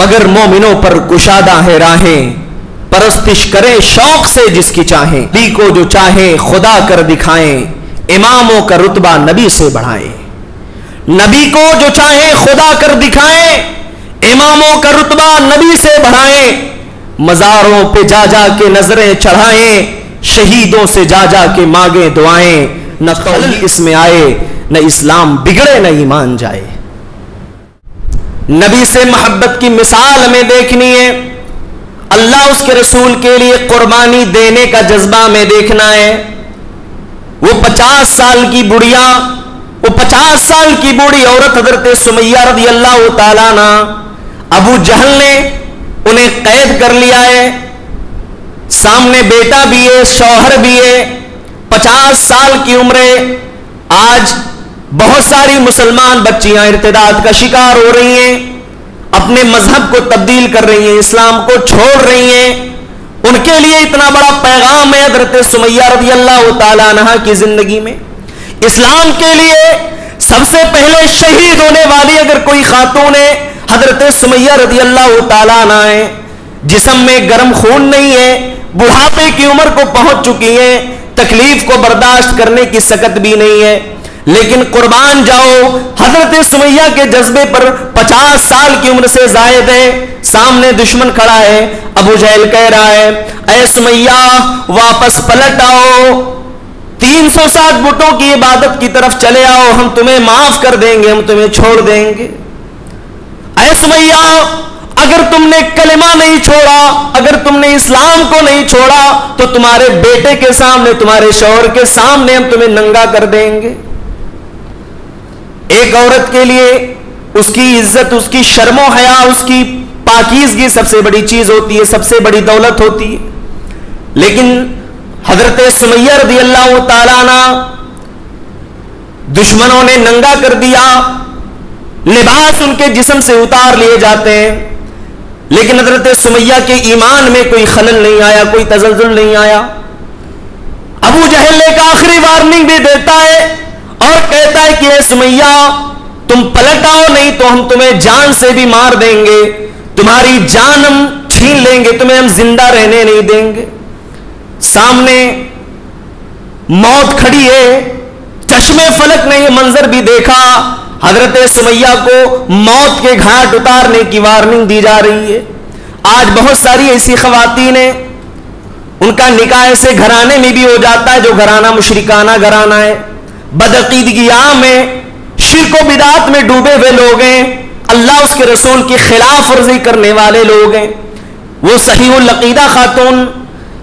مگر مومنوں پر کشادہ ہے راہیں، پرستش کریں شوق سے جس کی چاہیں، نبی کو جو چاہیں خدا کر دکھائیں، اماموں کا رتبہ نبی سے بڑھائیں۔ نبی کو جو چاہیں خدا کر دکھائیں، اماموں کا رتبہ نبی سے بڑھائیں، مزاروں پہ جا جا کے نظریں چڑھائیں، شہیدوں سے جا جا کے مانگیں دعائیں، نہ توحید اس میں آئے نہ اسلام بگڑے نہ ایمان جائے۔ نبی سے محبت کی مثال ہمیں دیکھنی ہے، اللہ اس کے رسول کے لیے قربانی دینے کا جذبہ ہمیں دیکھنا ہے۔ وہ 50 سال کی بڑھیا، وہ 50 سال کی بوڑھی عورت حضرت سمیہ رضی اللہ تعالیٰ عنہ، ابو جہل نے انہیں قید کر لیا ہے، سامنے بیٹا بھی ہے، شوہر بھی ہے، 50 سال کی عمر ہے۔ آج بہت ساری مسلمان بچیاں ارتداد کا شکار ہو رہی ہیں، اپنے مذہب کو تبدیل کر رہی ہیں، اسلام کو چھوڑ رہی ہیں۔ ان کے لیے اتنا بڑا پیغام ہے حضرت سمیہ رضی اللہ تعالیٰ عنہ کی زندگی میں۔ اسلام کے لیے سب سے پہلے شہید ہونے والی اگر کوئی خاتون ہے، حضرت سمیہ رضی اللہ تعالیٰ عنہ ہے۔ جسم میں گرم خون نہیں ہے، بڑھاپے کی عمر کو پہنچ چکی ہے، تکلیف کو برداشت کرنے کی سکت بھی نہیں ہے، لیکن قربان جاؤ حضرت سمیہ کے جذبے پر 50 سال کی عمر سے زائد ہے۔ سامنے دشمن کھڑا ہے، ابو جہل کہہ رہا ہے اے سمیہ واپس پلٹ آؤ، 360 بتوں کی عبادت کی طرف چلے آؤ، ہم تمہیں معاف کر دیں گے، ہم تمہیں چھوڑ دیں گے۔ اے سمیہ اگر تم نے کلمہ نہیں چھوڑا، اگر تم نے اسلام کو نہیں چھوڑا تو تمہارے بیٹے کے سامنے، تمہارے شوہر کے سامنے ہم تمہیں ننگا کر دیں گے۔ ایک عورت کے لیے اس کی عزت، اس کی شرم و حیا، اس کی پاکیزگی سب سے بڑی چیز ہوتی ہے، سب سے بڑی دولت ہوتی ہے، لیکن حضرت سمیہ رضی اللہ تعالیٰ عنہ دشمنوں نے ننگا کر دیا، لباس ان کے جسم سے اتار لیے جاتے ہیں، لیکن حضرت سمیہ کے ایمان میں کوئی خلل نہیں آیا، کوئی تزلزل نہیں آیا۔ ابو جہل ایک آخری وارننگ بھی دیتا ہے اور کہتا ہے کہ اے سمیہ تم پلٹ آؤ، نہیں تو ہم تمہیں جان سے بھی مار دیں گے، تمہاری جان ہم چھین لیں گے، تمہیں ہم زندہ رہنے نہیں دیں گے۔ سامنے موت کھڑی ہے، چشمے فلک نے یہ منظر بھی دیکھا، حضرت سمیہ کو موت کے گھاٹ اتارنے کی وارننگ دی جا رہی ہے۔ آج بہت ساری ایسی خواتین ہیں، ان کا نکاح ایسے گھرانے میں بھی ہو جاتا ہے جو گھرانہ مشرکانہ گھرانہ ہے، بدعقیدگیاں میں، شرک و بدعت میں ڈوبے ہوئے لوگ ہیں، اللہ اس کے رسول کی خلاف ورزی کرنے والے لوگ ہیں۔ وہ صحیح العقیدہ خاتون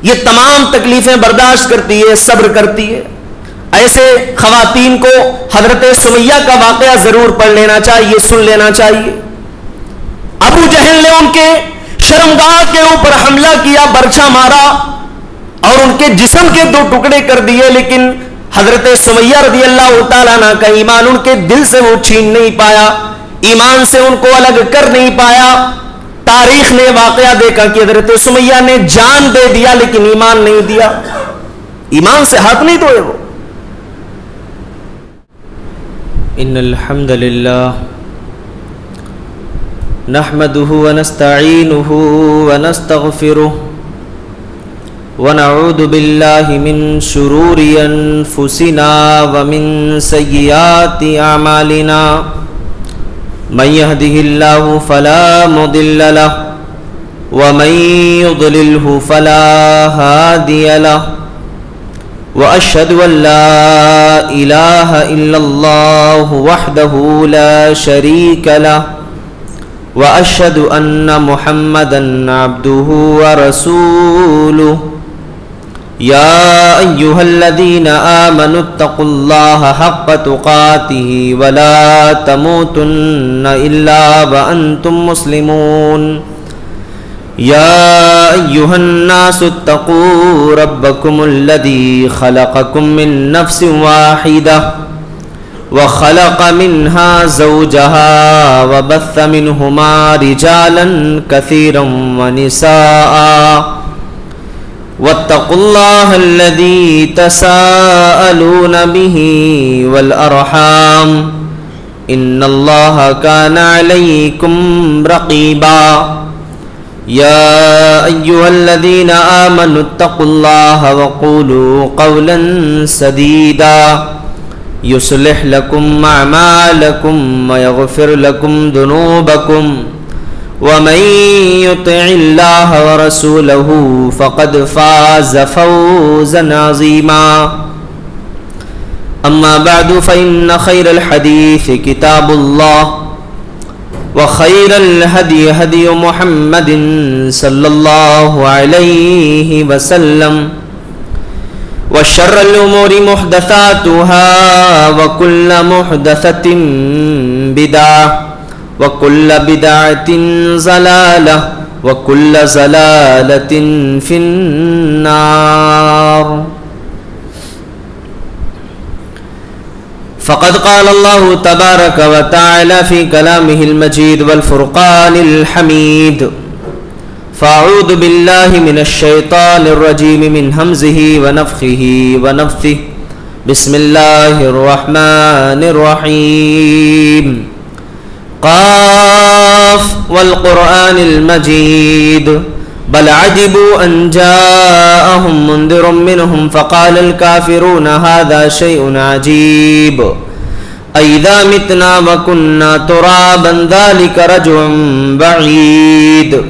یہ تمام تکلیفیں برداشت کرتی ہے، صبر کرتی ہے۔ ایسے خواتین کو حضرت سمیہ کا واقعہ ضرور پڑھ لینا چاہیے، سن لینا چاہیے۔ ابو جہل نے ان کے شرمگاہ کے اوپر حملہ کیا، برچھا مارا اور ان کے جسم کے 2 ٹکڑے کر دیے، لیکن حضرت سمیہ رضی اللہ تعالیٰ عنہ کا ایمان ان کے دل سے وہ چھین نہیں پایا، ایمان سے ان کو الگ کر نہیں پایا۔ تاریخ نے واقعہ دیکھا کہ حضرت سمیہ نے جان دے دیا لیکن ایمان نہیں دیا، ایمان سے ہاتھ نہیں دھوئے وہ۔ ان الحمد للہ نحمده ونستعینه ونستغفره ونعوذ باللہ من شرور انفسنا ومن سیئات اعمالنا من يهده الله فلا مضل له ومن يضلله فلا هادي له وأشهد أن لا إله إلا الله وحده لا شريك له وأشهد أن محمدًا عبده ورسوله يا أيها الذين آمنوا اتقوا الله حق تقاته ولا تموتن إلا وأنتم مسلمون يا أيها الناس اتقوا ربكم الذي خلقكم من نفس واحدة وخلق منها زوجها وبث منهما رجالا كثيرا ونساء واتقوا الله الذي تساءلون به والأرحام إن الله كان عليكم رقيبا يا أيها الذين آمنوا اتقوا الله وقولوا قولا سديدا يصلح لكم أعمالكم ويغفر لكم ذنوبكم ومن يطع الله ورسوله فقد فاز فوزا عظيما أما بعد فإن خير الحديث كتاب الله وخير الهدي هدي محمد صلى الله عليه وسلم وشر الأمور محدثاتها وكل محدثة بدعة وكل بدعة ضلالة وكل ضلالة في النار فقد قال الله تبارك وتعالى في كلامه المجيد والفرقان الحميد فأعوذ بالله من الشيطان الرجيم من همزه ونفخه ونفثه بسم الله الرحمن الرحيم قاف والقرآن المجيد بل عجبوا أن جاءهم منذر منهم فقال الكافرون هذا شيء عجيب أإذا متنا وكنا ترابا ذلك رجع بعيد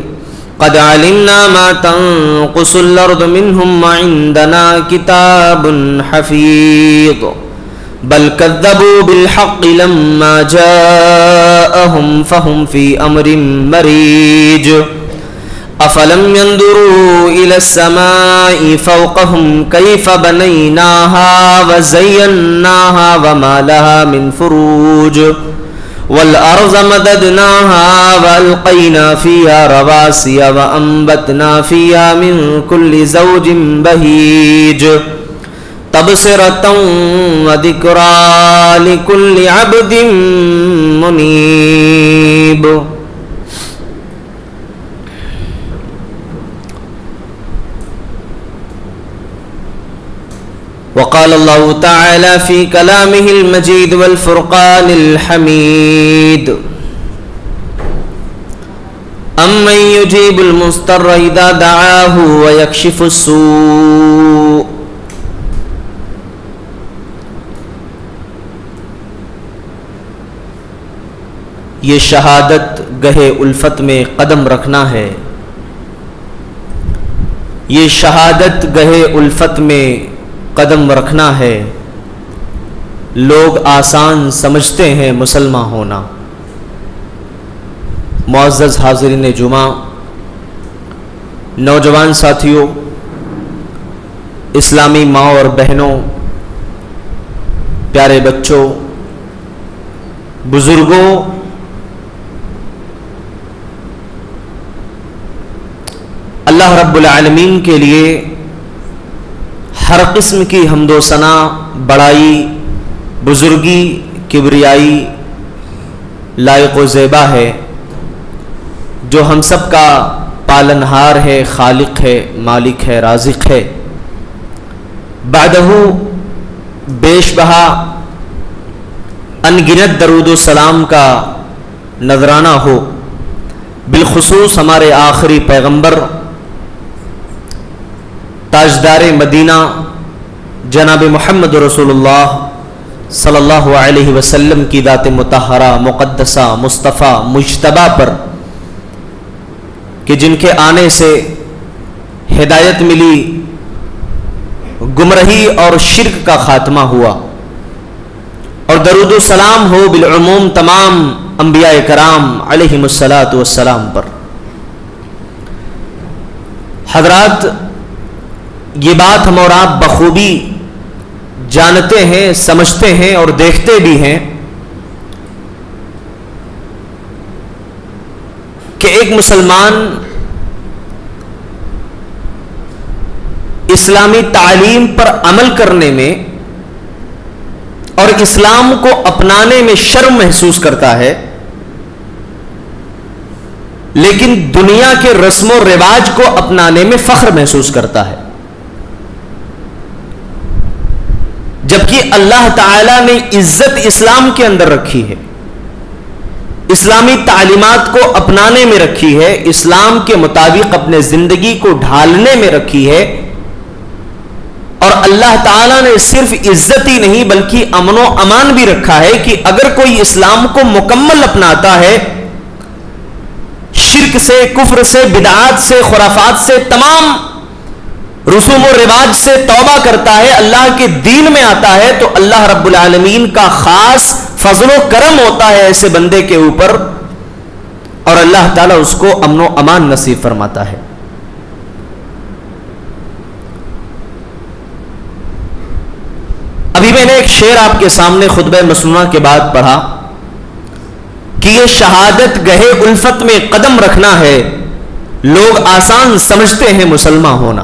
قد علمنا ما تنقص الأرض منهم وعندنا كتاب حفيظ بل كذبوا بالحق لما جاءهم فهم في أمر مريج أفلم ينظروا إلى السماء فوقهم كيف بنيناها وزيناها وما لها من فروج والأرض مددناها وألقينا فيها رواسي وأنبتنا فيها من كل زوج بهيج تبصرة وذكرى لكل عبد منيب وقال الله تعالى في كلامه المجيد والفرقان الحميد أمن يجيب المضطر إذا دعاه ويكشف السوء یہ شہادت گہے الفت میں قدم رکھنا ہے، یہ شہادت گہے الفت میں قدم رکھنا ہے، لوگ آسان سمجھتے ہیں مسلمان ہونا۔ معزز حاضرین جمعہ، نوجوان ساتھیوں، اسلامی ماں اور بہنوں، پیارے بچوں، بزرگوں، اللہ رب العالمین کے لیے ہر قسم کی حمد و ثنا، بڑائی، بزرگی، کبریائی لائق و زیبا ہے، جو ہم سب کا پالنہار ہے، خالق ہے، مالک ہے، رازق ہے۔ بعدہ بیش بہا انگنت درود و سلام کا نذرانہ ہو، بالخصوص ہمارے آخری پیغمبر تاجدار مدینہ جناب محمد رسول اللہ صلی اللہ علیہ وسلم کی ذات مطہرہ، مقدسہ، مصطفیٰ، مجتبیٰ پر، کہ جن کے آنے سے ہدایت ملی، گمراہی اور شرک کا خاتمہ ہوا، اور درود و سلام ہو بالعموم تمام انبیاء کرام علیہم الصلاۃ والسلام پر۔ حضرات، یہ بات ہم اور آپ بخوبی جانتے ہیں، سمجھتے ہیں اور دیکھتے بھی ہیں کہ ایک مسلمان اسلامی تعلیم پر عمل کرنے میں اور اسلام کو اپنانے میں شرم محسوس کرتا ہے، لیکن دنیا کے رسم و رواج کو اپنانے میں فخر محسوس کرتا ہے، جبکہ اللہ تعالی نے عزت اسلام کے اندر رکھی ہے۔ اسلامی تعلیمات کو اپنانے میں رکھی ہے، اسلام کے مطابق اپنے زندگی کو ڈھالنے میں رکھی ہے، اور اللہ تعالیٰ نے صرف عزت ہی نہیں بلکہ امن و امان بھی رکھا ہے کہ اگر کوئی اسلام کو مکمل اپناتا ہے، شرک سے، کفر سے، بدعات سے، خرافات سے، تمام رسوم و رواج سے توبہ کرتا ہے، اللہ کے دین میں آتا ہے، تو اللہ رب العالمین کا خاص فضل و کرم ہوتا ہے ایسے بندے کے اوپر، اور اللہ تعالیٰ اس کو امن و امان نصیب فرماتا ہے۔ ابھی میں نے ایک شعر آپ کے سامنے خطبہ مسنونہ کے بعد پڑھا کہ یہ شہادت گہے الفت میں قدم رکھنا ہے، لوگ آسان سمجھتے ہیں مسلمان ہونا۔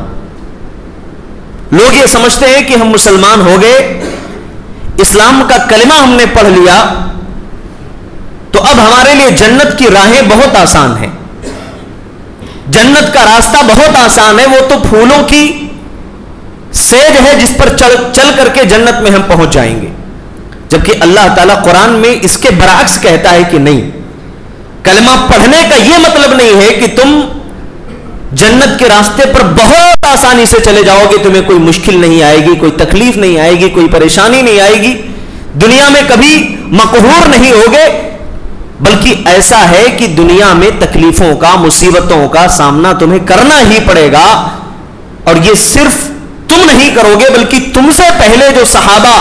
لوگ یہ سمجھتے ہیں کہ ہم مسلمان ہو گئے، اسلام کا کلمہ ہم نے پڑھ لیا تو اب ہمارے لیے جنت کی راہیں بہت آسان ہیں، جنت کا راستہ بہت آسان ہے، وہ تو پھولوں کی سیج ہے جس پر چل کر کے جنت میں ہم پہنچ جائیں گے۔ جبکہ اللہ تعالیٰ قرآن میں اس کے برعکس کہتا ہے کہ نہیں، کلمہ پڑھنے کا یہ مطلب نہیں ہے کہ تم جنت کے راستے پر بہت آسانی سے چلے جاؤ گے، تمہیں کوئی مشکل نہیں آئے گی، کوئی تکلیف نہیں آئے گی، کوئی پریشانی نہیں آئے گی، دنیا میں کبھی مقہور نہیں ہوگے، بلکہ ایسا ہے کہ دنیا میں تکلیفوں کا، مصیبتوں کا سامنا تمہیں کرنا ہی پڑے گا، اور یہ صرف تم نہیں کرو گے بلکہ تم سے پہلے جو صحابہ،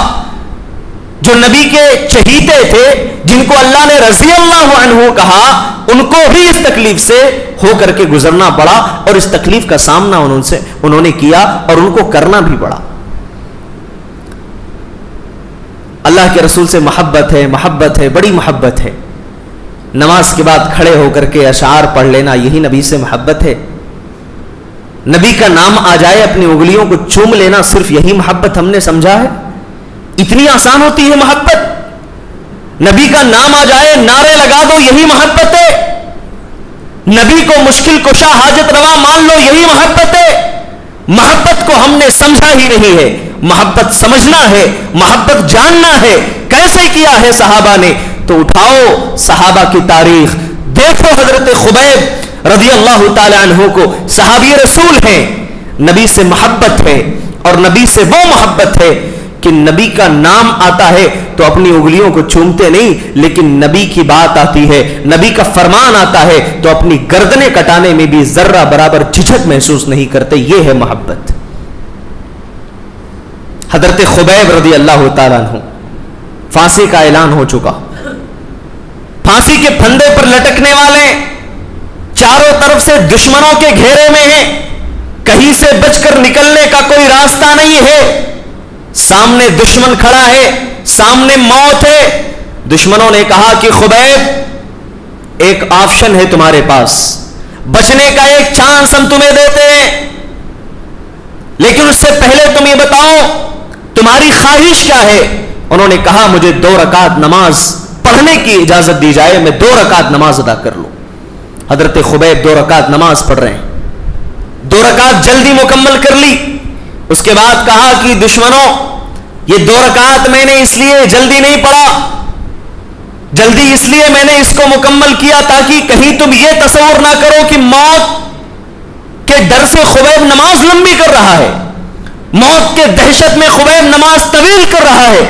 جو نبی کے چہیتے تھے، جن کو اللہ نے رضی اللہ عنہ کہا، ان کو بھی اس تکلیف سے ہو کر کے گزرنا پڑا، اور اس تکلیف کا سامنا انہوں نے کیا اور ان کو کرنا بھی پڑا۔ اللہ کے رسول سے محبت ہے، بڑی محبت ہے۔ نماز کے بعد کھڑے ہو کر کے اشعار پڑھ لینا، یہی نبی سے محبت ہے۔ نبی کا نام آ جائے اپنی انگلیوں کو چوم لینا، صرف یہی محبت ہم نے سمجھا ہے؟ اتنی آسان ہوتی ہے محبت؟ نبی کا نام آ جائے نعرے لگا دو، یہی محبت ہے؟ نبی کو مشکل کشا حاجت روا مان لو، یہی محبت ہے؟ محبت کو ہم نے سمجھا ہی نہیں ہے۔ محبت سمجھنا ہے، محبت جاننا ہے، کیسے کیا ہے صحابہ نے؟ تو اٹھاؤ صحابہ کی تاریخ، دیکھو حضرت خبیب رضی اللہ تعالی عنہ کو، صحابی رسول ہیں، نبی سے محبت ہے، اور نبی سے وہ محبت ہے کہ نبی کا نام آتا ہے تو اپنی انگلیوں کو چومتے نہیں، لیکن نبی کی بات آتی ہے، نبی کا فرمان آتا ہے تو اپنی گردنیں کٹانے میں بھی ذرہ برابر جھجک محسوس نہیں کرتے۔ یہ ہے محبت۔ حضرت خبیب رضی اللہ تعالیٰ عنہ، پھانسی کا اعلان ہو چکا، پھانسی کے پھندے پر لٹکنے والے، چاروں طرف سے دشمنوں کے گھیرے میں ہیں، کہیں سے بچ کر نکلنے کا کوئی راستہ نہیں ہے، سامنے دشمن کھڑا ہے، سامنے موت ہے۔ دشمنوں نے کہا کہ خبیب ایک آپشن ہے تمہارے پاس، بچنے کا ایک چانس ہم تمہیں دیتے ہیں، لیکن اس سے پہلے تم یہ بتاؤ تمہاری خواہش کیا ہے؟ انہوں نے کہا مجھے 2 رکعت نماز پڑھنے کی اجازت دی جائے، میں 2 رکعت نماز ادا کر لوں۔ حضرت خبیب 2 رکعت نماز پڑھ رہے ہیں، 2 رکعت جلدی مکمل کر لی۔ اس کے بعد کہا کہ دشمنوں، یہ 2 رکعت میں نے اس لیے جلدی نہیں پڑھا، جلدی اس لیے میں نے اس کو مکمل کیا تاکہ کہیں تم یہ تصور نہ کرو کہ موت کے ڈر سے خبیب نماز لمبی کر رہا ہے، موت کے دہشت میں خبیب نماز طویل کر رہا ہے،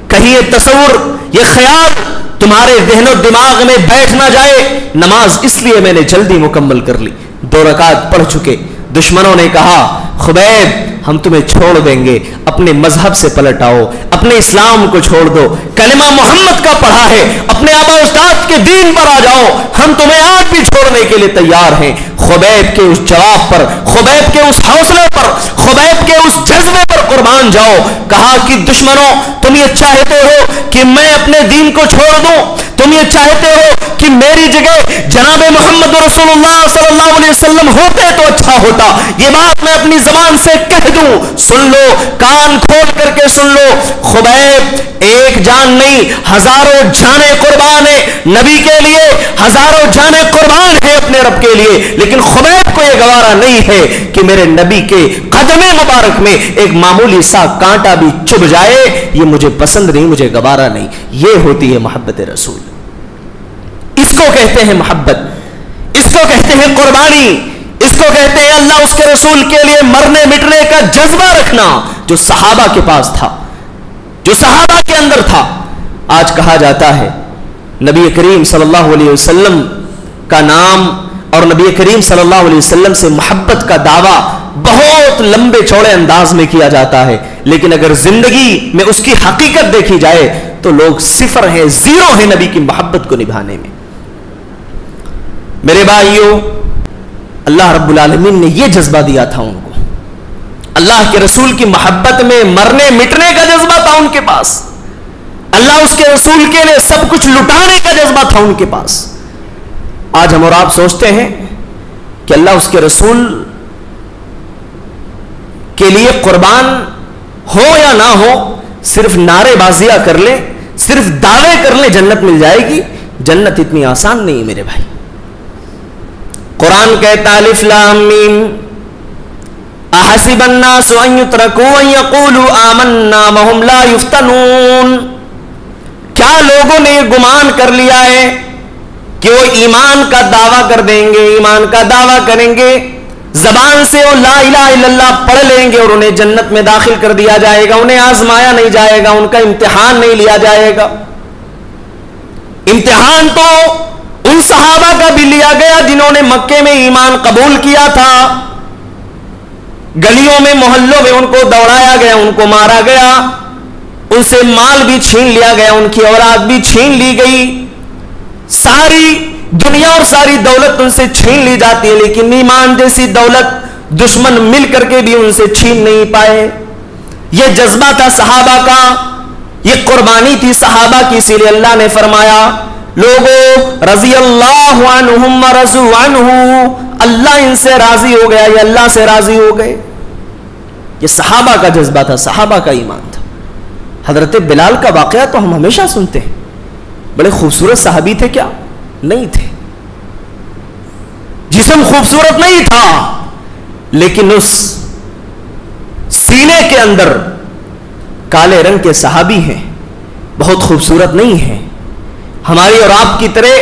کہیں یہ تصور، یہ خیال تمہارے ذہن و دماغ میں بیٹھ نہ جائے، نماز اس لیے میں نے جلدی مکمل کر لی۔ 2 رکعت پڑھ چکے، دشمنوں نے کہا خبیب ہم تمہیں چھوڑ دیں گے، اپنے مذہب سے پلٹ آؤ، اپنے اسلام کو چھوڑ دو، کلمہ محمد کا پڑھا ہے، اپنے آبا اجداد کے دین پر آ جاؤ، ہم تمہیں آج بھی چھوڑنے کے لیے تیار ہیں۔ خبیب کے اس جواب پر، خبیب کے اس حوصلے پر، خبیب کے اس جذبے پر قربان جاؤ۔ کہا کہ دشمنوں تم یہ چاہتے ہو کہ میں اپنے دین کو چھوڑ دوں، تم یہ چاہتے ہو کہ میری جگہ جناب محمد رسول اللہ صلی اللہ علیہ وسلم ہوتے تو اچھا ہوتا، یہ بات میں اپنی زبان سے کہہ دوں، سن لو، کان کھول کر کے سن لو، خبیب ایک جان نہیں ہزاروں جانیں قربان ہے نبی کے لیے، ہزاروں جانیں قربان ہے اپنے رب کے لیے، لیکن خبیب کو یہ گوارا نہیں ہے کہ میرے نبی کے قدم مبارک میں ایک معمولی سا کانٹا بھی چبھ جائے، یہ مجھے پسند نہیں، مجھے گوارا نہیں۔ یہ ہوتی ہے محبت رسول۔ اس کو کہتے ہیں محبت, اس کو کہتے ہیں قربانی, اس کو کہتے ہیں اللہ اس کے رسول کے لیے مرنے مٹنے کا جذبہ رکھنا, جو صحابہ کے پاس تھا, جو صحابہ کے اندر تھا. آج کہا جاتا ہے نبی کریم صلی اللہ علیہ وسلم کا نام اور نبی کریم صلی اللہ علیہ وسلم سے محبت کا دعویٰ بہت لمبے چوڑے انداز میں کیا جاتا ہے, لیکن اگر زندگی میں اس کی حقیقت دیکھی جائے تو لوگ صفر ہیں, زیرو ہیں نبی کی محبت کو نبھانے میں. میرے بھائیوں, اللہ رب العالمین نے یہ جذبہ دیا تھا ان کو, اللہ کے رسول کی محبت میں مرنے مٹنے کا جذبہ تھا ان کے پاس, اللہ اس کے رسول کے لیے سب کچھ لٹانے کا جذبہ تھا ان کے پاس. آج ہم اور آپ سوچتے ہیں کہ اللہ اس کے رسول کے لیے قربان ہو یا نہ ہو, صرف نعرے بازیاں کر لیں, صرف دعوے کر لیں جنت مل جائے گی. جنت اتنی آسان نہیں میرے بھائی. قرآن کہتا ہے الف لام میم احسب الناس ان يتركوا ان يقولوا آمنا وهم لا يفتنون. کیا لوگوں نے یہ گمان کر لیا ہے کہ وہ ایمان کا دعویٰ کر دیں گے, ایمان کا دعویٰ کریں گے, زبان سے وہ لا الہ الا اللہ پڑھ لیں گے اور انہیں جنت میں داخل کر دیا جائے گا, انہیں آزمایا نہیں جائے گا, ان کا امتحان نہیں لیا جائے گا. امتحان تو ان صحابہ کا بھی لیا گیا جنہوں نے مکے میں ایمان قبول کیا تھا, گلیوں میں محلوں میں ان کو دوڑایا گیا, ان کو مارا گیا, ان سے مال بھی چھین لیا گیا, ان کی اولاد بھی چھین لی گئی, ساری دنیا اور ساری دولت ان سے چھین لی جاتی ہے, لیکن ایمان جیسی دولت دشمن مل کر کے بھی ان سے چھین نہیں پائے. یہ جذبہ تھا صحابہ کا, یہ قربانی تھی صحابہ کی, اسی لیے اللہ نے فرمایا لوگوں رضی اللہ عنہم ورضوا عنہ, اللہ ان سے راضی ہو گیا, یہ اللہ سے راضی ہو گئے. یہ صحابہ کا جذبہ تھا, صحابہ کا ایمان تھا. حضرت بلال کا واقعہ تو ہم ہمیشہ سنتے ہیں, بڑے خوبصورت صحابی تھے کیا؟ نہیں تھے. جسم خوبصورت نہیں تھا, لیکن اس سینے کے اندر کالے رنگ کے صحابی ہیں, بہت خوبصورت نہیں ہیں. ہماری اور آپ کی طرح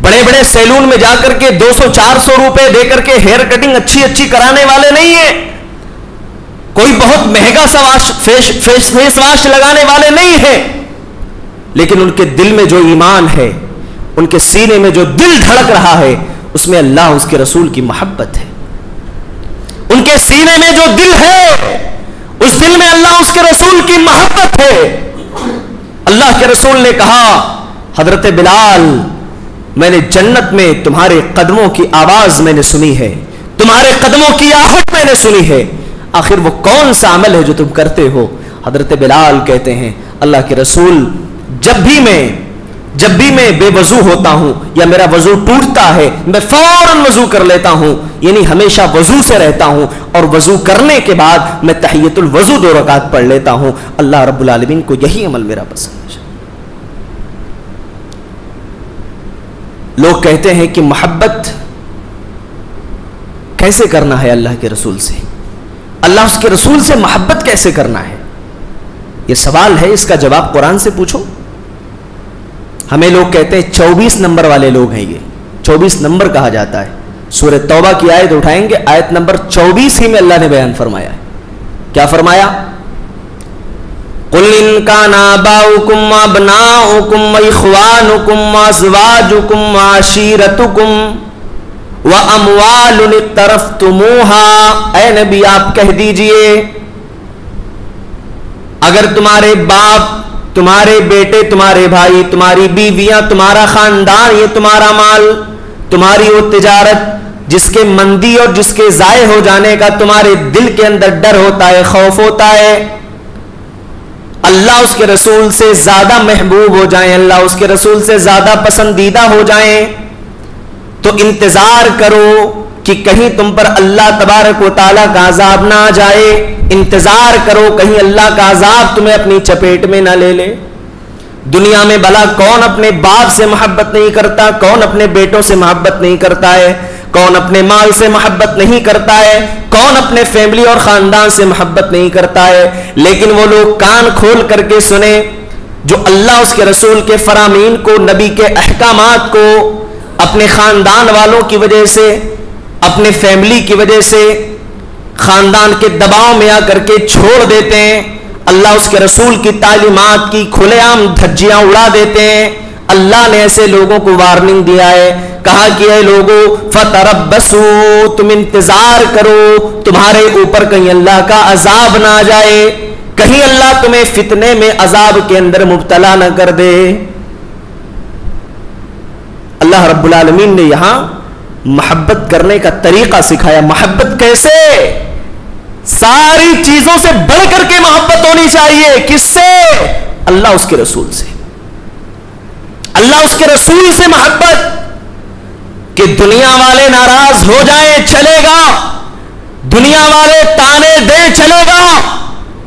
بڑے بڑے سیلون میں جا کر کے 200-400 روپے دے کر کے ہیئر کٹنگ اچھی اچھی کرانے والے نہیں ہیں, کوئی بہت مہنگا سا فیس واش لگانے والے نہیں ہیں, لیکن ان کے دل میں جو ایمان ہے, ان کے سینے میں جو دل دھڑک رہا ہے, اس میں اللہ اس کے رسول کی محبت ہے. ان کے سینے میں جو دل ہے, اس دل میں اللہ اس کے رسول کی محبت ہے. اللہ کے رسول نے کہا حضرت بلال, میں نے جنت میں تمہارے قدموں کی آواز میں نے سنی ہے, تمہارے قدموں کی آہٹ میں نے سنی ہے, آخر وہ کون سا عمل ہے جو تم کرتے ہو؟ حضرت بلال کہتے ہیں اللہ کے رسول, جب بھی میں بے وضو ہوتا ہوں یا میرا وضو ٹوٹتا ہے, میں فوراً وضو کر لیتا ہوں, یعنی ہمیشہ وضو سے رہتا ہوں, اور وضو کرنے کے بعد میں تحیۃ الوضو 2 رکعت پڑھ لیتا ہوں. اللہ رب العالمین کو یہی عمل میرا پسند ہے. لوگ کہتے ہیں کہ محبت کیسے کرنا ہے اللہ کے رسول سے, اللہ اس کے رسول سے محبت کیسے کرنا ہے؟ یہ سوال ہے, اس کا جواب قرآن سے پوچھو. ہمیں لوگ کہتے ہیں 24 نمبر والے لوگ ہیں, یہ 24 نمبر کہا جاتا ہے. سورہ توبہ کی آیت اٹھائیں گے, آیت نمبر 24 ہی میں اللہ نے بیان فرمایا ہے. کیا فرمایا؟ قل ان کان آباؤکم وابناؤکم واخوانکم وازواجکم وعشیرتکم واموال اقترفتموها, اے نبی آپ کہہ دیجئے اگر تمہارے باپ, تمہارے بیٹے, تمہارے بھائی, تمہاری بیویاں, تمہارا خاندان, یہ تمہارا مال, تمہاری وہ تجارت جس کے مندی اور جس کے ضائع ہو جانے کا تمہارے دل کے اندر ڈر ہوتا ہے, خوف ہوتا ہے, اللہ اس کے رسول سے زیادہ محبوب ہو جائیں, اللہ اس کے رسول سے زیادہ پسندیدہ ہو جائیں, تو انتظار کرو کہ کہیں تم پر اللہ تبارک و تعالیٰ کا عذاب نہ آ جائے. انتظار کرو کہیں اللہ کا عذاب تمہیں اپنی چپیٹ میں نہ لے لے. دنیا میں بھلا کون اپنے باپ سے محبت نہیں کرتا, کون اپنے بیٹوں سے محبت نہیں کرتا ہے, کون اپنے مال سے محبت نہیں کرتا ہے, کون اپنے فیملی اور خاندان سے محبت نہیں کرتا ہے. لیکن وہ لوگ کان کھول کر کے سنیں جو اللہ اس کے رسول کے فرامین کو, نبی کے احکامات کو اپنے خاندان والوں کی وجہ سے, اپنے فیملی کی وجہ سے, خاندان کے دباؤ میں آ کر کے چھوڑ دیتے ہیں, اللہ اس کے رسول کی تعلیمات کی کھلے عام دھجیاں اڑا دیتے ہیں. اللہ نے ایسے لوگوں کو وارننگ دیا ہے, کہا کہ اے لوگو فتربصوا, تم انتظار کرو, تمہارے اوپر کہیں اللہ کا عذاب نہ آ جائے, کہیں اللہ تمہیں فتنے میں عذاب کے اندر مبتلا نہ کر دے. اللہ رب العالمین نے یہاں محبت کرنے کا طریقہ سکھایا. محبت کیسے؟ ساری چیزوں سے بڑھ کر کے محبت ہونی چاہیے. کس سے؟ اللہ اس کے رسول سے. اللہ اس کے رسول سے محبت, کہ دنیا والے ناراض ہو جائیں چلے گا, دنیا والے تانے دیں چلے گا,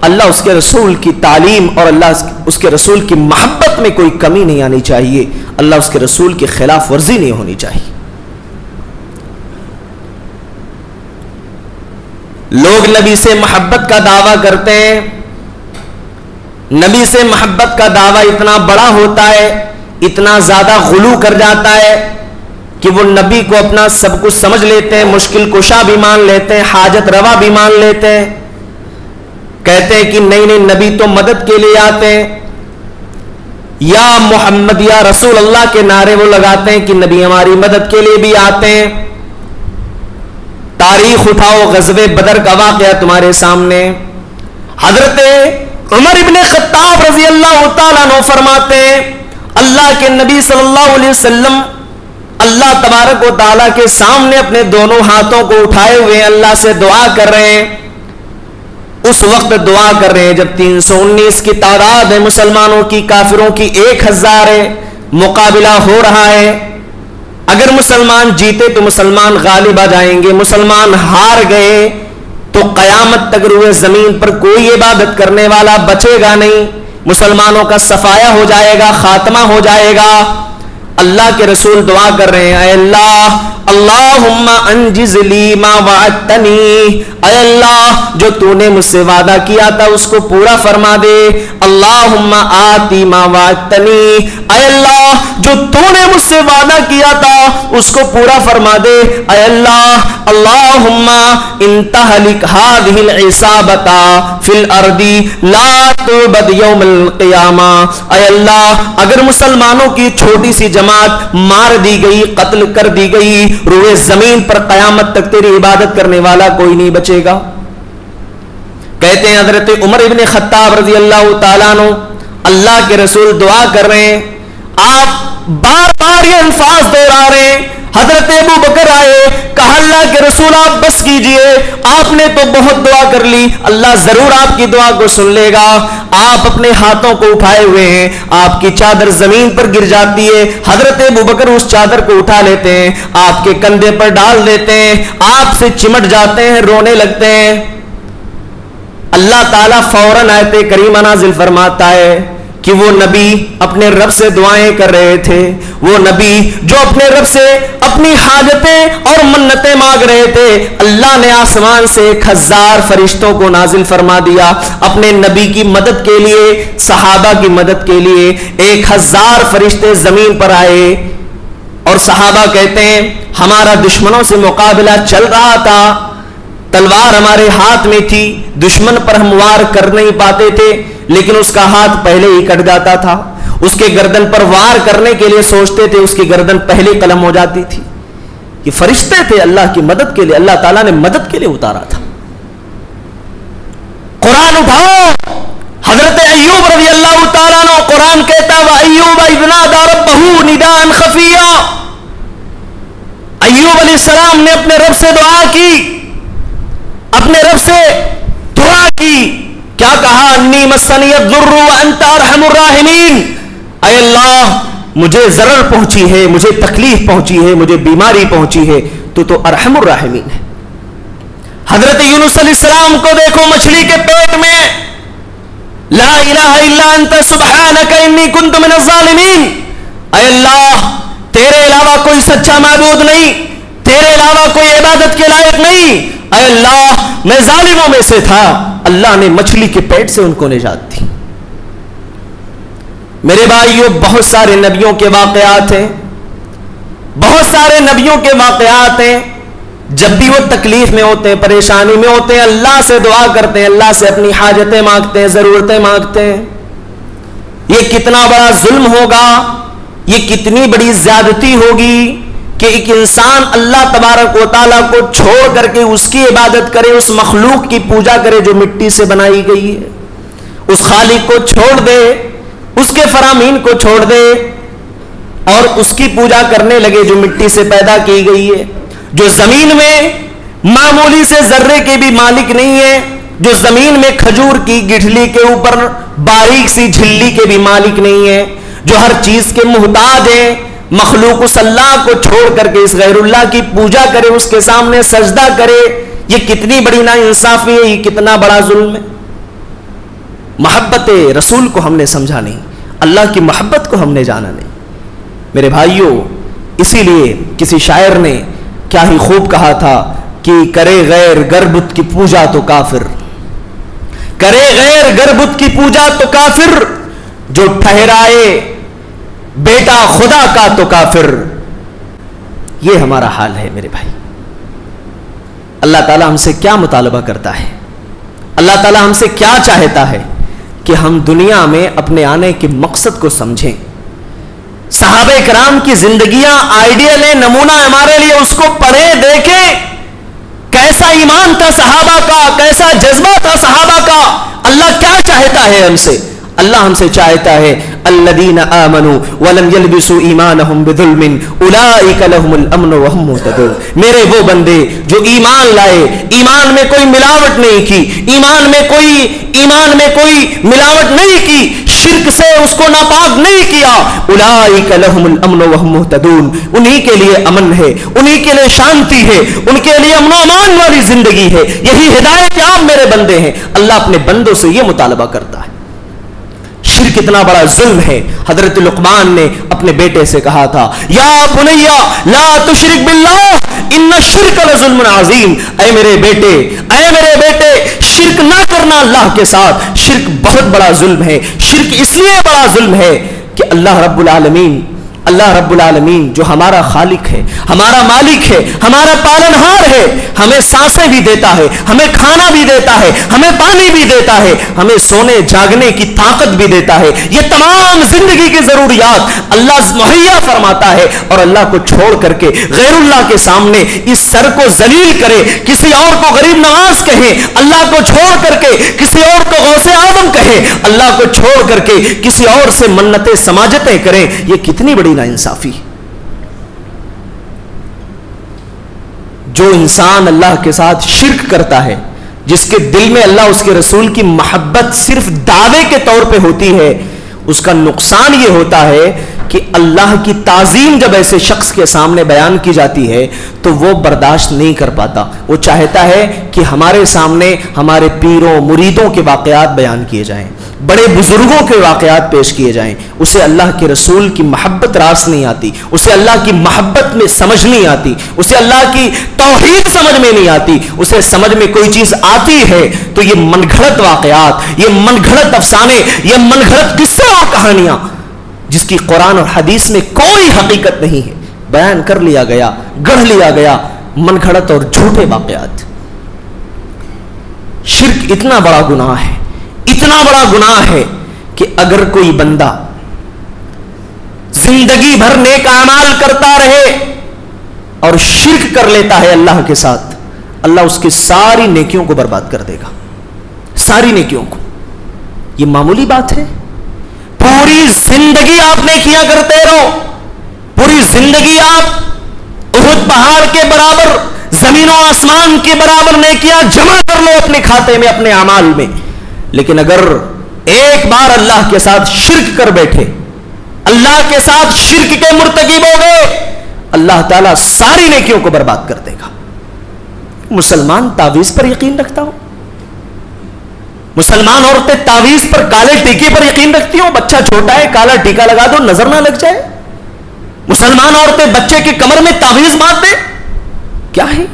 اللہ اس کے رسول کی تعلیم اور اللہ اس کے رسول کی محبت میں کوئی کمی نہیں آنی چاہیے. اللہ اس کے رسول کی خلاف ورزی نہیں ہونی چاہیے. لوگ نبی سے محبت کا دعویٰ کرتے ہیں, نبی سے محبت کا دعویٰ اتنا بڑا ہوتا ہے, اتنا زیادہ غلو کر جاتا ہے کہ وہ نبی کو اپنا سب کچھ سمجھ لیتے ہیں, مشکل کشا بھی مان لیتے ہیں, حاجت روا بھی مان لیتے ہیں. کہتے ہیں کہ نہیں نہیں, نبی تو مدد کے لیے آتے ہیں, یا محمد یا رسول اللہ کے نعرے وہ لگاتے ہیں کہ نبی ہماری مدد کے لیے بھی آتے ہیں. تاریخ اٹھاؤ, غزوہ بدر کا واقعہ تمہارے سامنے. حضرت عمر ابن خطاب رضی اللہ تعالیٰ عنہ فرماتے ہیں, اللہ کے نبی صلی اللہ علیہ وسلم اللہ تبارک و تعالیٰ کے سامنے اپنے دونوں ہاتھوں کو اٹھائے ہوئے اللہ سے دعا کر رہے ہیں. اس وقت دعا کر رہے ہیں جب 319 کی تعداد ہے مسلمانوں کی, کافروں کی 1000 ہے, مقابلہ ہو رہا ہے. اگر مسلمان جیتے تو مسلمان غالب آ جائیں گے, مسلمان ہار گئے تو قیامت تک روئے زمین پر کوئی عبادت کرنے والا بچے گا نہیں, مسلمانوں کا صفایا ہو جائے گا, خاتمہ ہو جائے گا. اللہ کے رسول دعا کر رہے ہیں, اے اللہ اللہم انجز لی ما وعدتنی, اے اللہ جو تو نے مجھ سے وعدہ کیا تھا اس کو پورا فرما دے. اللہم آتی ما وعدتنی, اے اللہ جو تو نے مجھ سے وعدہ کیا تھا اس کو پورا فرما دے. اے اللہ اللہم انتہلک ہذہ العصابۃ فی الارض لا تعبد یوم القیامہ, اے اللہ اگر مسلمانوں کی چھوٹی سی جماعت مار دی گئی, قتل کر دی گئی, روئے زمین پر قیامت تک تیری عبادت کرنے والا کوئی نہیں بچے گا. کہتے ہیں حضرت عمر ابن خطاب رضی اللہ تعالیٰ عنہ اللہ کے رسول دعا کر رہے ہیں, آپ بار بار یہ الفاظ دوہرا رہے ہیں. حضرت ابو بکر آئے, کہا اللہ کے رسول آپ بس کیجئے, آپ نے تو بہت دعا کر لی, اللہ ضرور آپ کی دعا کو سن لے گا. آپ اپنے ہاتھوں کو اٹھائے ہوئے ہیں, آپ کی چادر زمین پر گر جاتی ہے. حضرت ابو بکر اس چادر کو اٹھا لیتے ہیں, آپ کے کندھے پر ڈال دیتے ہیں, آپ سے چمٹ جاتے ہیں, رونے لگتے ہیں. اللہ تعالیٰ فوراً آیت کریمہ نازل فرماتا ہے کہ وہ نبی اپنے رب سے دعائیں کر رہے تھے, وہ نبی جو اپنے رب سے اپنی حاجتیں اور منتیں مانگ رہے تھے, اللہ نے آسمان سے 1000 فرشتوں کو نازل فرما دیا اپنے نبی کی مدد کے لیے, صحابہ کی مدد کے لیے. 1000 فرشتے زمین پر آئے اور صحابہ کہتے ہیں ہمارا دشمنوں سے مقابلہ چل رہا تھا, تلوار ہمارے ہاتھ میں تھی, دشمن پر ہم وار کر نہیں پاتے تھے, لیکن اس کا ہاتھ پہلے ہی کٹ جاتا تھا. اس کے گردن پر وار کرنے کے لیے سوچتے تھے, اس کی گردن پہلے قلم ہو جاتی تھی. یہ فرشتے تھے اللہ کی مدد کے لیے, اللہ تعالیٰ نے مدد کے لیے اتارا تھا. قرآن اٹھاؤ, حضرت ایوب رضی اللہ تعالیٰ عنہ, قرآن کہتا ہے وَأَيُّوبَ إِذْ نَادَىٰ رَبَّهُ نِدَاءً خَفِيًّا, ایوب علیہ السلام نے اپنے رب سے دعا کی, اپنے رب سے دعا کی. کیا کہا؟ انی مسنی الضر وانت ارحم الراحمین, اے اللہ مجھے ضرر پہنچی ہے, مجھے تکلیف پہنچی ہے, مجھے بیماری پہنچی ہے, تو ارحم الراحمین ہے. حضرت یونس علیہ السلام کو دیکھو مچھلی کے پیٹ میں, لا الہ الا انت سبحانک انی کنت من الظالمین, اے اللہ تیرے علاوہ کوئی سچا معبود نہیں, تیرے علاوہ کوئی عبادت کے لائق نہیں, اے اللہ میں ظالموں میں سے تھا. اللہ نے مچھلی کے پیٹ سے ان کو نجات دی. میرے بھائیوں بہت سارے نبیوں کے واقعات ہیں، بہت سارے نبیوں کے واقعات ہیں، جب بھی وہ تکلیف میں ہوتے ہیں، پریشانی میں ہوتے ہیں، اللہ سے دعا کرتے ہیں، اللہ سے اپنی حاجتیں مانگتے ہیں، ضرورتیں مانگتے ہیں۔ یہ کتنا بڑا ظلم ہوگا، یہ کتنی بڑی زیادتی ہوگی کہ ایک انسان اللہ تبارک و تعالیٰ کو چھوڑ کر کے اس کی عبادت کرے، اس مخلوق کی پوجا کرے جو مٹی سے بنائی گئی ہے، اس خالق کو چھوڑ دے، اس کے فرامین کو چھوڑ دے اور اس کی پوجا کرنے لگے جو مٹی سے پیدا کی گئی ہے، جو زمین میں معمولی سے ذرے کے بھی مالک نہیں ہے، جو زمین میں کھجور کی گٹھلی کے اوپر باریک سی جھلی کے بھی مالک نہیں ہے، جو ہر چیز کے محتاج ہیں، مخلوق اس اللہ کو چھوڑ کر کے اس غیر اللہ کی پوجا کرے، اس کے سامنے سجدہ کرے، یہ کتنی بڑی ناانصافی ہے، یہ کتنا بڑا ظلم ہے۔ محبت رسول کو ہم نے سمجھا نہیں، اللہ کی محبت کو ہم نے جانا نہیں۔ میرے بھائیوں، اسی لیے کسی شاعر نے کیا ہی خوب کہا تھا کہ کرے غیر گر بت کی پوجا تو کافر، کرے غیر گر بت کی پوجا تو کافر، جو ٹھہرائے بیٹا خدا کا تو کافر۔ یہ ہمارا حال ہے میرے بھائی۔ اللہ تعالیٰ ہم سے کیا مطالبہ کرتا ہے، اللہ تعالیٰ ہم سے کیا چاہتا ہے کہ ہم دنیا میں اپنے آنے کے مقصد کو سمجھیں۔ صحابہ کرام کی زندگیاں آئیڈیل ہیں، نمونہ ہمارے لیے، اس کو پڑھیں، دیکھیں کیسا ایمان تھا صحابہ کا، کیسا جذبہ تھا صحابہ کا۔ اللہ کیا چاہتا ہے ہم سے؟ اللہ ہم سے چاہتا ہے الذین آمنوا ولم یلبسوا ایمانہم بظلم اولئک لہم الامن وہم مہتدون۔ میرے وہ بندے جو ایمان لائے، ایمان میں کوئی ملاوٹ نہیں کی، ایمان میں کوئی ملاوٹ نہیں کی، شرک سے اس کو ناپاک نہیں کیا، اولئک لہم الامن وہم مہتدون، انہی کے لیے امن ہے، انہی کے لیے شانتی ہے، ان کے لیے امن و امان والی زندگی ہے، یہی ہدایت یاب میرے بندے ہیں۔ اللہ اپنے بندوں سے یہ مطالبہ کرتا ہے۔ شرک اتنا بڑا ظلم ہے، حضرت لقمان نے اپنے بیٹے سے کہا تھا یا بنیا لا تشرک باللہ ان الشرک لظلم عظیم، اے میرے بیٹے شرک نہ کرنا اللہ کے ساتھ، شرک بہت بڑا ظلم ہے۔ شرک اس لیے بڑا ظلم ہے کہ اللہ رب العالمین جو ہمارا خالق ہے، ہمارا مالک ہے، ہمارا پالنہار ہے، ہمیں سانسیں بھی دیتا ہے، ہمیں کھانا بھی دیتا ہے، ہمیں پانی بھی دیتا ہے، ہمیں سونے جاگنے کی طاقت بھی دیتا ہے، یہ تمام زندگی کی ضروریات اللہ مہیا فرماتا ہے، اور اللہ کو چھوڑ کر کے غیر اللہ کے سامنے اس سر کو ذلیل کرے، کسی اور کو غریب نواز کہے، اللہ کو چھوڑ کر کے کسی اور کو غوث اعظم کہے، اللہ کو چھوڑ کر کے کسی اور سے منتیں سماجتیں کریں، یہ کتنی بڑی ناانصافی۔ جو انسان اللہ کے ساتھ شرک کرتا ہے، جس کے دل میں اللہ اس کے رسول کی محبت صرف دعوے کے طور پہ ہوتی ہے، اس کا نقصان یہ ہوتا ہے کہ اللہ کی تعظیم جب ایسے شخص کے سامنے بیان کی جاتی ہے تو وہ برداشت نہیں کر پاتا، وہ چاہتا ہے کہ ہمارے سامنے ہمارے پیروں مریدوں کے واقعات بیان کیے جائیں، بڑے بزرگوں کے واقعات پیش کیے جائیں، اسے اللہ کے رسول کی محبت راس نہیں آتی، اسے اللہ کی محبت میں سمجھ نہیں آتی، اسے اللہ کی توحید سمجھ میں نہیں آتی، اسے سمجھ میں کوئی چیز آتی ہے تو یہ من گھڑت واقعات، یہ من گھڑت افسانے، یہ من گھڑت قصے اور کہانیاں جس کی قرآن اور حدیث میں کوئی حقیقت نہیں ہے، بیان کر لیا گیا، گڑھ لیا گیا، من گھڑت اور جھوٹے واقعات۔ شرک اتنا بڑا گناہ ہے، اتنا بڑا گناہ ہے کہ اگر کوئی بندہ زندگی بھر نیک اعمال کرتا رہے اور شرک کر لیتا ہے اللہ کے ساتھ، اللہ اس کی ساری نیکیوں کو برباد کر دے گا، ساری نیکیوں کو۔ یہ معمولی بات ہے؟ پوری زندگی آپ نیکیاں کرتے رہو، پوری زندگی آپ احد پہاڑ کے برابر، زمین و آسمان کے برابر نیکیاں جمع کر لو اپنے کھاتے میں، اپنے اعمال میں، لیکن اگر ایک بار اللہ کے ساتھ شرک کر بیٹھے، اللہ کے ساتھ شرک کے مرتکب ہو گئے، اللہ تعالیٰ ساری نیکیوں کو برباد کر دے گا۔ مسلمان تعویذ پر یقین رکھتا ہو، مسلمان عورتیں تعویذ پر، کالے ٹیکے پر یقین رکھتی ہوں، بچہ چھوٹا ہے کالا ٹیکا لگا دو نظر نہ لگ جائے، مسلمان عورتیں بچے کے کمر میں تعویذ باندھ دیں، کیا ہے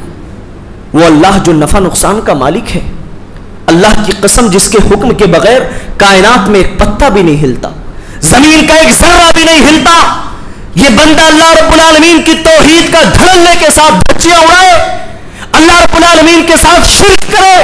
وہ؟ اللہ جو نفع نقصان کا مالک ہے، اللہ کی قسم جس کے حکم کے بغیر کائنات میں ایک پتا بھی نہیں ہلتا، زمین کا ایک ذرہ بھی نہیں ہلتا، یہ بندہ اللہ رب العالمین کی توحید کا دھڑلے کے ساتھ دھچیاں اڑائے، اللہ رب العالمین کے ساتھ شرک کرے،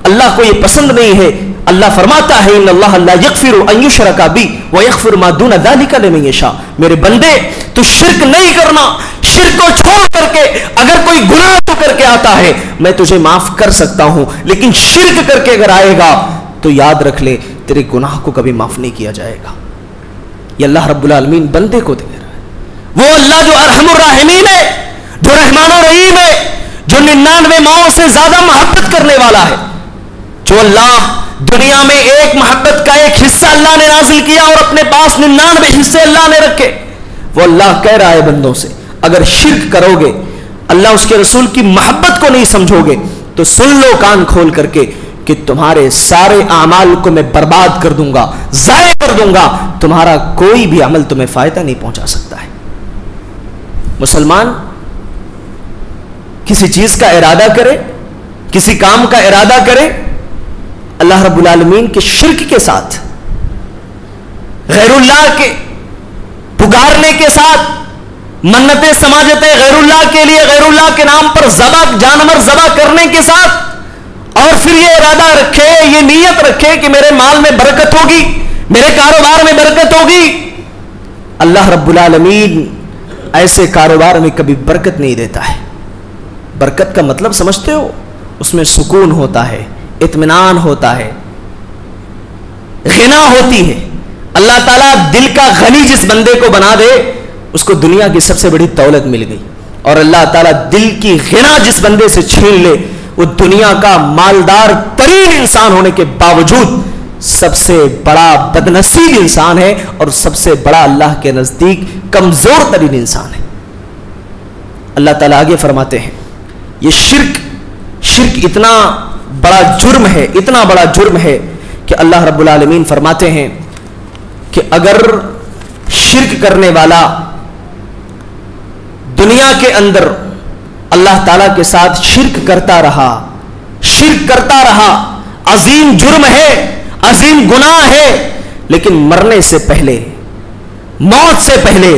اللہ کو یہ پسند نہیں ہے۔ اللہ فرماتا ہے ان اللہ لا یغفر ان یشرک بی ویغفر ما دون ذلک لمن یشاء، میرے بندے تو شرک نہیں کرنا، شرک کو چھوڑ کر کے اگر کوئی گناہ تو کر کے آتا ہے میں تجھے معاف کر سکتا ہوں، لیکن شرک کر کے اگر آئے گا تو یاد رکھ لے تیرے گناہ کو کبھی معاف نہیں کیا جائے گا۔ یہ اللہ رب العالمین بندے کو دے رہا ہے، وہ اللہ جو ارحم الراحمین ہے، جو رحمان الرحیم ہے، جو 99 ماؤں سے زیادہ محبت کرنے والا ہے، جو اللہ دنیا میں ایک محبت کا ایک حصہ اللہ نے نازل کیا اور اپنے پاس 99 حصے اللہ نے رکھے، وہ اللہ کہہ رہا ہے بندوں سے اگر شرک کرو گے، اللہ اس کے رسول کی محبت کو نہیں سمجھو گے تو سن لو کان کھول کر کے کہ تمہارے سارے اعمال کو میں برباد کر دوں گا، ضائع کر دوں گا، تمہارا کوئی بھی عمل تمہیں فائدہ نہیں پہنچا سکتا ہے۔ مسلمان کسی چیز کا ارادہ کرے، کسی کام کا ارادہ کرے، اللہ رب العالمین کے شرک کے ساتھ، غیر اللہ کے پکارنے کے ساتھ، منتیں سماجتیں غیر اللہ کے لیے، غیر اللہ کے نام پر ذبح جانور ذبح کرنے کے ساتھ، اور پھر یہ ارادہ رکھے، یہ نیت رکھے کہ میرے مال میں برکت ہوگی، میرے کاروبار میں برکت ہوگی، اللہ رب العالمین ایسے کاروبار میں کبھی برکت نہیں دیتا ہے۔ برکت کا مطلب سمجھتے ہو؟ اس میں سکون ہوتا ہے، اطمینان ہوتا ہے، غنا ہوتی ہے۔ اللہ تعالیٰ دل کا غنی جس بندے کو بنا دے اس کو دنیا کی سب سے بڑی دولت مل گئی، اور اللہ تعالیٰ دل کی غنا جس بندے سے چھین لے وہ دنیا کا مالدار ترین انسان ہونے کے باوجود سب سے بڑا بدنصیب انسان ہے اور سب سے بڑا اللہ کے نزدیک کمزور ترین انسان ہے۔ اللہ تعالیٰ آگے فرماتے ہیں یہ شرک اتنا بڑا جرم ہے، اتنا بڑا جرم ہے کہ اللہ رب العالمین فرماتے ہیں کہ اگر شرک کرنے والا دنیا کے اندر اللہ تعالیٰ کے ساتھ شرک کرتا رہا، عظیم جرم ہے، عظیم گناہ ہے، لیکن مرنے سے پہلے، موت سے پہلے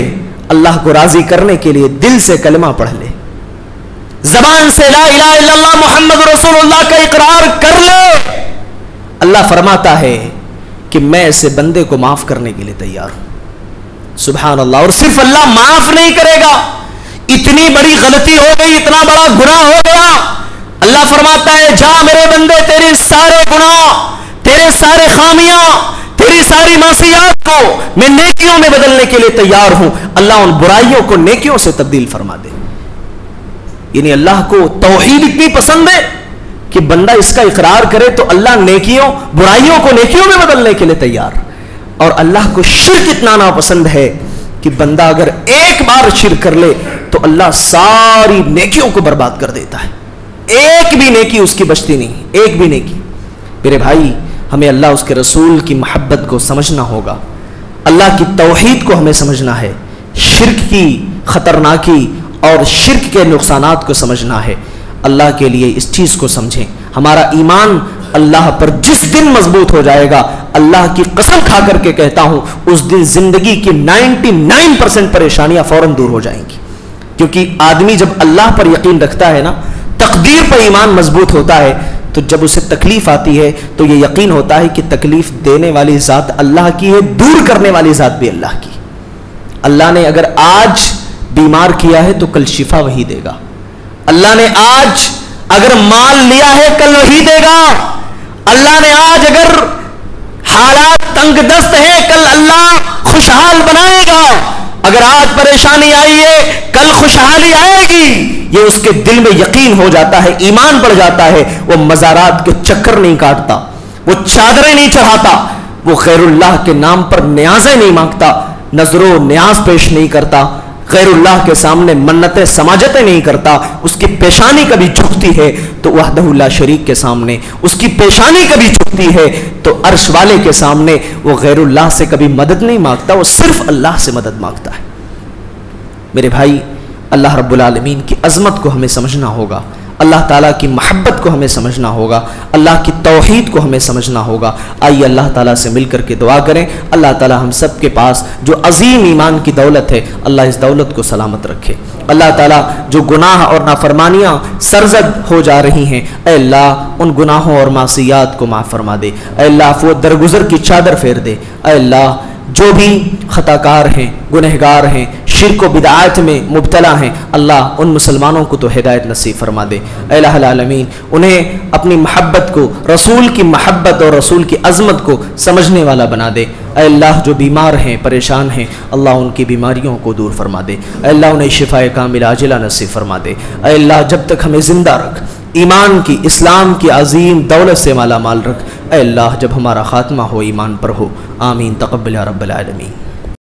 اللہ کو راضی کرنے کے لیے دل سے کلمہ پڑھ لے، زبان سے لا الہ الا اللہ محمد رسول اللہ کا اقرار کر لے، اللہ فرماتا ہے کہ میں ایسے بندے کو معاف کرنے کے لیے تیار ہوں۔ سبحان اللہ۔ اور صرف اللہ معاف نہیں کرے گا، اتنی بڑی غلطی ہو گئی، اتنا بڑا گناہ ہو گیا، اللہ فرماتا ہے جا میرے بندے تیرے سارے گناہ، تیرے سارے خامیاں، تیری ساری معصیات کو میں نیکیوں میں بدلنے کے لیے تیار ہوں۔ اللہ ان برائیوں کو نیکیوں سے تبدیل فرما دے۔ یعنی اللہ کو توحید اتنی پسند ہے کہ بندہ اس کا اقرار کرے تو اللہ برائیوں کو نیکیوں میں بدلنے کے لیے تیار، اور اللہ کو شرک اتنا ناپسند ہے کہ بندہ اگر ایک بار شرک کر لے تو اللہ ساری نیکیوں کو برباد کر دیتا ہے، ایک بھی نیکی اس کی بچتی نہیں، ایک بھی نیکی۔ میرے بھائی ہمیں اللہ اس کے رسول کی محبت کو سمجھنا ہوگا، اللہ کی توحید کو ہمیں سمجھنا ہے، شرک کی خطرناکی اور شرک کے نقصانات کو سمجھنا ہے۔ اللہ کے لیے اس چیز کو سمجھیں، ہمارا ایمان اللہ پر جس دن مضبوط ہو جائے گا، اللہ کی قسم کھا کر کے کہتا ہوں اس دن زندگی کی 99% پریشانیاں فوراً دور ہو جائیں گی، کیونکہ آدمی جب اللہ پر یقین رکھتا ہے نا، تقدیر پر ایمان مضبوط ہوتا ہے، تو جب اسے تکلیف آتی ہے تو یہ یقین ہوتا ہے کہ تکلیف دینے والی ذات اللہ کی ہے، دور کرنے والی ذات بھی اللہ کی۔ اللہ نے اگر آج بیمار کیا ہے تو کل شفا وہی دے گا، اللہ نے آج اگر مال لیا ہے کل وہی دے گا، اللہ نے آج اگر حالات تنگ دست ہے کل اللہ خوشحال بنائے گا، اگر آج پریشانی آئی ہے کل خوشحالی آئے گی، یہ اس کے دل میں یقین ہو جاتا ہے، ایمان بڑھ جاتا ہے، وہ مزارات کے چکر نہیں کاٹتا، وہ چادریں نہیں چڑھاتا، وہ غیر اللہ کے نام پر نیازیں نہیں مانگتا، نظر و نیاز پیش نہیں کرتا، غیر اللہ کے سامنے منتیں سماجتیں نہیں کرتا، اس کی پیشانی کبھی جھکتی ہے تو وحدہ لا شریک کے سامنے، اس کی پیشانی کبھی جھکتی ہے تو عرش والے کے سامنے وہ غیر اللہ سے کبھی مدد نہیں مانگتا، وہ صرف اللہ سے مدد مانگتا ہے۔ میرے بھائی اللہ رب العالمین کی عظمت کو ہمیں سمجھنا ہوگا، اللہ تعالیٰ کی محبت کو ہمیں سمجھنا ہوگا، اللہ کی توحید کو ہمیں سمجھنا ہوگا۔ آئیے اللہ تعالیٰ سے مل کر کے دعا کریں، اللہ تعالیٰ ہم سب کے پاس جو عظیم ایمان کی دولت ہے اللہ اس دولت کو سلامت رکھے۔ اللہ تعالیٰ جو گناہ اور نافرمانیاں سرزد ہو جا رہی ہیں، اے اللہ ان گناہوں اور معصیات کو معاف فرما دے، اے اللہ عفو درگزر کی چادر پھیر دے، اے اللہ جو بھی خطا کار ہیں، گنہگار ہیں، شرک و بدعات میں مبتلا ہیں، اللہ ان مسلمانوں کو تو ہدایت نصیب فرما دے۔ اے الہ العالمین انہیں اپنی محبت کو، رسول کی محبت اور رسول کی عظمت کو سمجھنے والا بنا دے۔ اے اللہ جو بیمار ہیں، پریشان ہیں، اللہ ان کی بیماریوں کو دور فرما دے۔ اے اللہ انہیں شفائے کاملہ عاجلہ نصیب فرما دے۔ اے اللہ جب تک ہمیں زندہ رکھ، ایمان کی، اسلام کی عظیم دولت سے مالا مال رکھ۔ اے اللہ جب ہمارا خاتمہ ہو ایمان پر ہو، آمین تقبل یا رب العالمین۔